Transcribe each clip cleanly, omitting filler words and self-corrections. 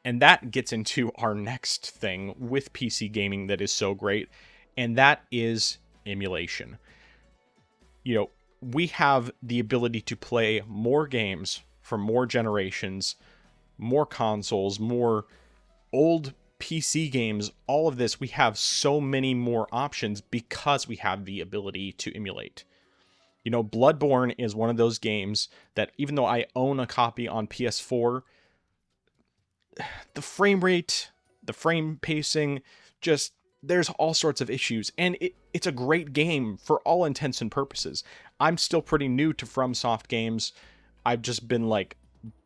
And that gets into our next thing with PC gaming that is so great, and that is emulation. You know, we have the ability to play more games from more generations, more consoles, more old PC games, all of this. We have so many more options because we have the ability to emulate. You know, Bloodborne is one of those games that even though I own a copy on PS4, the frame rate, the frame pacing, just there's all sorts of issues. And it's a great game for all intents and purposes. I'm still pretty new to FromSoft games. I've just been like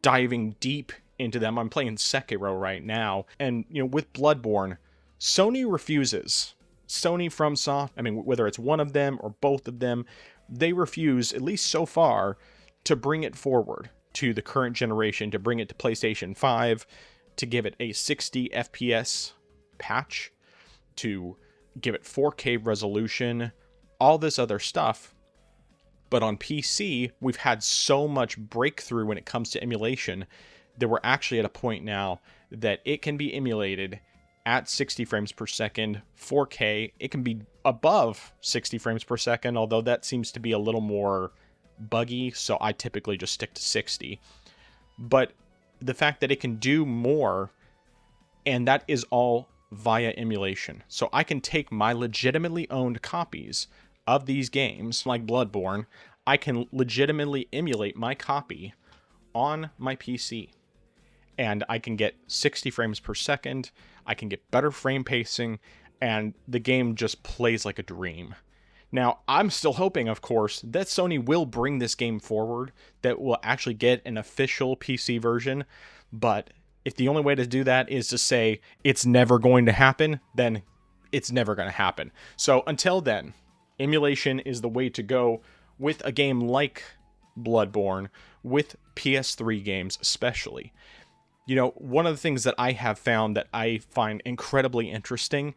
diving deep into them. I'm playing Sekiro right now. And, you know, with Bloodborne, Sony refuses. Sony, FromSoft, I mean, whether it's one of them or both of them, they refuse, at least so far, to bring it forward to the current generation, to bring it to PlayStation 5, to give it a 60 FPS patch, to give it 4K resolution, all this other stuff. But on PC, we've had so much breakthrough when it comes to emulation that we're actually at a point now that it can be emulated at 60 frames per second, 4K. It can be above 60 frames per second, although that seems to be a little more buggy, so I typically just stick to 60. But the fact that it can do more, and that is all via emulation. So I can take my legitimately owned copies of these games, like Bloodborne, I can legitimately emulate my copy on my PC. And I can get 60 frames per second, I can get better frame pacing, and the game just plays like a dream. Now, I'm still hoping, of course, that Sony will bring this game forward, that we'll actually get an official PC version, but if the only way to do that is to say it's never going to happen, then it's never going to happen. So until then, emulation is the way to go with a game like Bloodborne, with PS3 games especially. You know, one of the things that I have found that I find incredibly interesting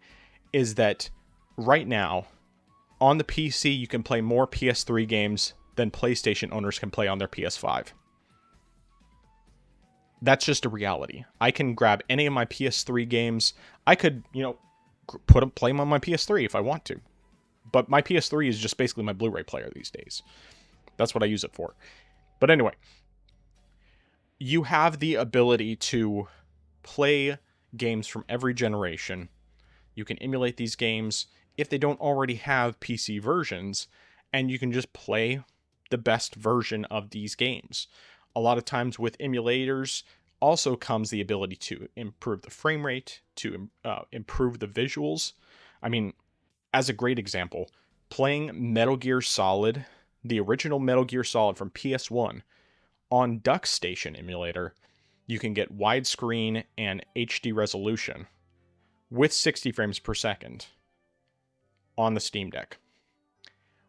is that right now, on the PC, you can play more PS3 games than PlayStation owners can play on their PS5. That's just a reality. I can grab any of my PS3 games. I could, you know, play them on my PS3 if I want to. But my PS3 is just basically my Blu-ray player these days. That's what I use it for. But anyway, you have the ability to play games from every generation. You can emulate these games if they don't already have PC versions, and you can just play the best version of these games. A lot of times with emulators also comes the ability to improve the frame rate, to improve the visuals. I mean, as a great example, playing Metal Gear Solid, the original Metal Gear Solid from PS1, on DuckStation emulator, you can get widescreen and HD resolution with 60 frames per second on the Steam Deck.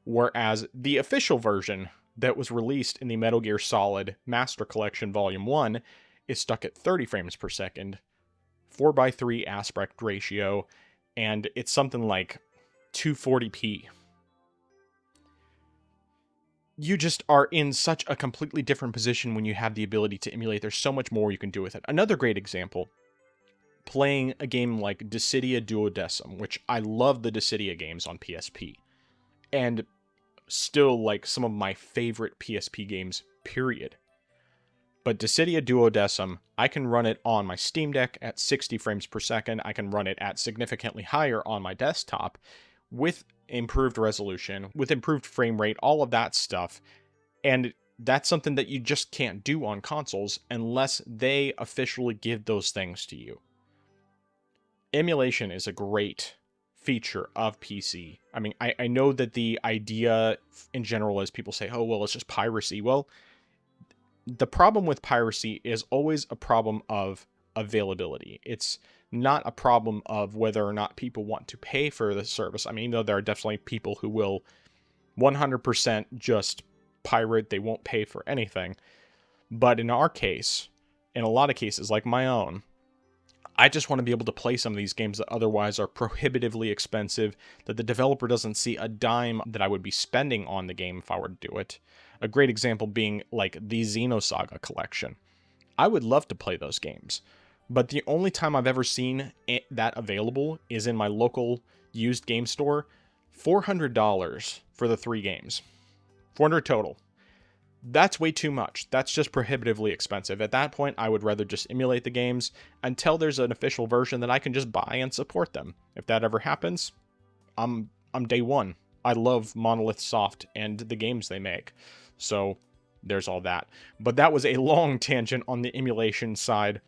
Whereas the official version that was released in the Metal Gear Solid Master Collection Volume 1 is stuck at 30 frames per second, 4:3 aspect ratio, and it's something like 240p. You just are in such a completely different position when you have the ability to emulate. There's so much more you can do with it. Another great example, playing a game like Dissidia Duodecim, which I love the Dissidia games on PSP, and still like some of my favorite PSP games, period. But Dissidia Duodecim, I can run it on my Steam Deck at 60 frames per second. I can run it at significantly higher on my desktop with improved resolution, with improved frame rate, all of that stuff. And that's something that you just can't do on consoles unless they officially give those things to you. Emulation is a great feature of PC. I mean, I know that the idea in general is people say, oh, well, it's just piracy. Well, the problem with piracy is always a problem of availability. It's not a problem of whether or not people want to pay for the service. I mean, though there are definitely people who will 100% just pirate, they won't pay for anything. But in our case, in a lot of cases like my own, I just want to be able to play some of these games that otherwise are prohibitively expensive, that the developer doesn't see a dime that I would be spending on the game if I were to do it. A great example being like the Xenosaga collection. I would love to play those games, But the only time I've ever seen that available is in my local used game store. $400 for the 3 games. 400 total. That's way too much. That's just prohibitively expensive. At that point, I would rather just emulate the games until there's an official version that I can just buy and support them. If that ever happens, I'm day one. I love Monolith Soft and the games they make. So there's all that. But that was a long tangent on the emulation side.